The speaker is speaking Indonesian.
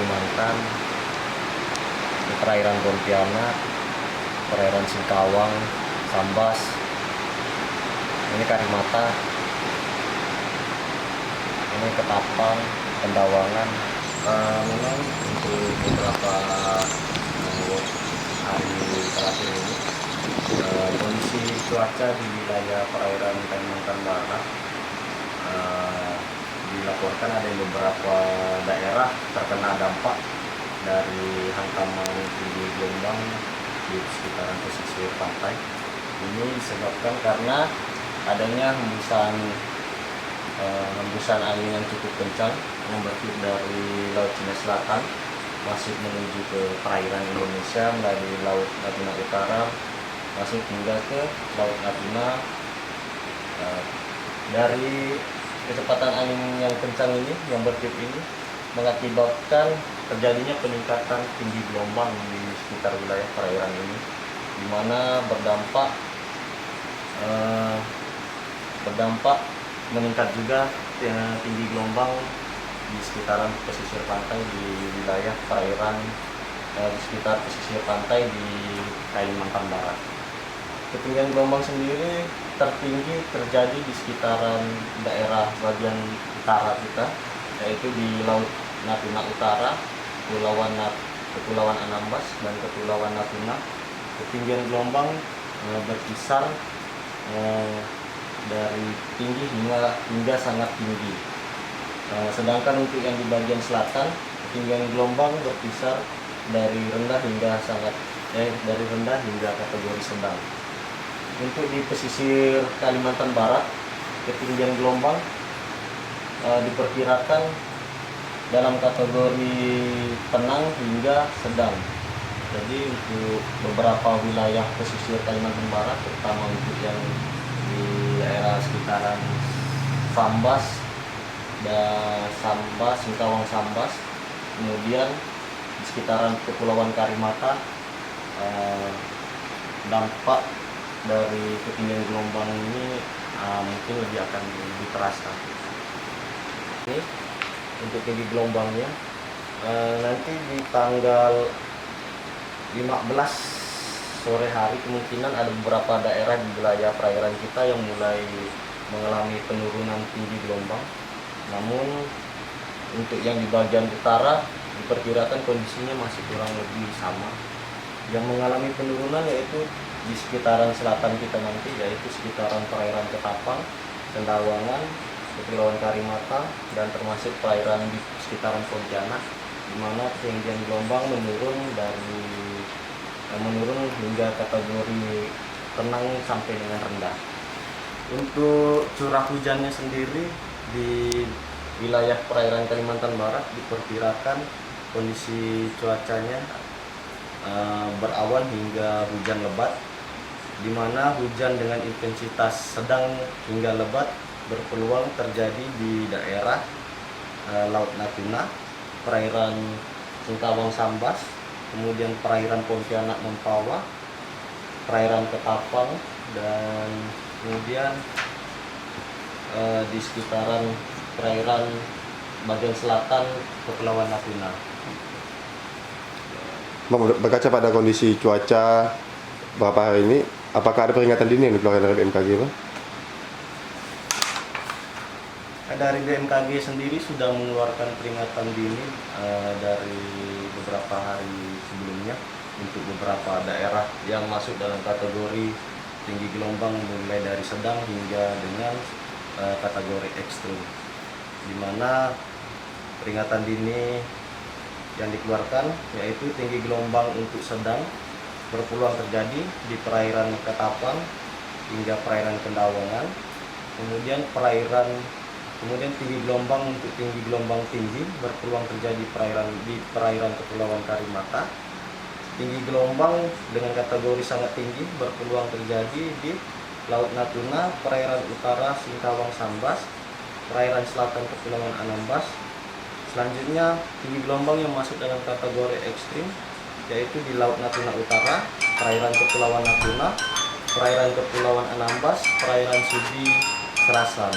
Kalimantan, di perairan Pontianak, perairan Singkawang, Sambas, ini Karimata, ini Ketapang, Pendawangan. Memang untuk beberapa hari terakhir ini kondisi cuaca di wilayah perairan Kalimantan Barat dilaporkan ada beberapa daerah terkena dampak dari hantaman tinggi gelombang di sekitaran pesisir pantai. Ini disebabkan karena adanya hembusan angin yang cukup kencang yang bertiup dari Laut Cina Selatan masuk menuju ke perairan Indonesia melalui Laut Natuna Utara, masuk hingga ke Laut Natuna. Dari kecepatan angin yang kencang ini, yang bertiup ini, mengakibatkan terjadinya peningkatan tinggi gelombang di sekitar wilayah perairan ini, di mana berdampak meningkat juga tinggi gelombang di sekitaran pesisir pantai di wilayah perairan di sekitar pesisir pantai di Kalimantan Barat. Ketinggian gelombang sendiri tertinggi terjadi di sekitaran daerah bagian utara kita, yaitu di Laut Natuna Utara, Kepulauan Anambas dan Kepulauan Natuna. Ketinggian gelombang berkisar dari tinggi hingga sangat tinggi. Sedangkan untuk yang di bagian selatan, ketinggian gelombang berkisar dari rendah hingga kategori sedang. Untuk di pesisir Kalimantan Barat, ketinggian gelombang diperkirakan dalam kategori tenang hingga sedang. Jadi untuk beberapa wilayah pesisir Kalimantan Barat, terutama untuk yang di daerah sekitaran Singkawang Sambas, kemudian di sekitaran Kepulauan Karimata, dampak dari ketinggian gelombang ini mungkin akan lebih terasa. Ini untuk tinggi gelombangnya nanti di tanggal 15 sore hari kemungkinan ada beberapa daerah di wilayah perairan kita yang mulai mengalami penurunan tinggi gelombang. Namun untuk yang di bagian utara diperkirakan kondisinya masih kurang lebih sama. Yang mengalami penurunan yaitu di sekitaran selatan kita nanti, yaitu sekitaran perairan Ketapang, Pendawangan, Kepulauan Karimata, dan termasuk perairan di sekitaran Pontianak, di mana ketinggian gelombang menurun hingga kategori tenang sampai dengan rendah. Untuk curah hujannya sendiri di wilayah perairan Kalimantan Barat diperkirakan kondisi cuacanya berawan hingga hujan lebat, di mana hujan dengan intensitas sedang hingga lebat berpeluang terjadi di daerah Laut Natuna, perairan Singkawang Sambas, kemudian perairan Pontianak Mempawah, perairan Ketapang, dan kemudian di sekitaran perairan bagian selatan Kepulauan Natuna. Berkaca pada kondisi cuaca beberapa hari ini, apakah ada peringatan dini yang dikeluarkan dari BMKG, Bang? Dari BMKG sendiri sudah mengeluarkan peringatan dini dari beberapa hari sebelumnya untuk beberapa daerah yang masuk dalam kategori tinggi gelombang mulai dari sedang hingga dengan kategori ekstrim, di mana peringatan dini yang dikeluarkan yaitu tinggi gelombang untuk sedang berpeluang terjadi di perairan Ketapang hingga perairan Pendawangan, kemudian tinggi gelombang untuk tinggi gelombang tinggi berpeluang terjadi di perairan Kepulauan Karimata. Tinggi gelombang dengan kategori sangat tinggi berpeluang terjadi di Laut Natuna, perairan utara Singkawang Sambas, perairan selatan Kepulauan Anambas. Selanjutnya tinggi gelombang yang masuk dalam kategori ekstrim yaitu di Laut Natuna Utara, perairan Kepulauan Natuna, perairan Kepulauan Anambas, perairan Sudi Serasan.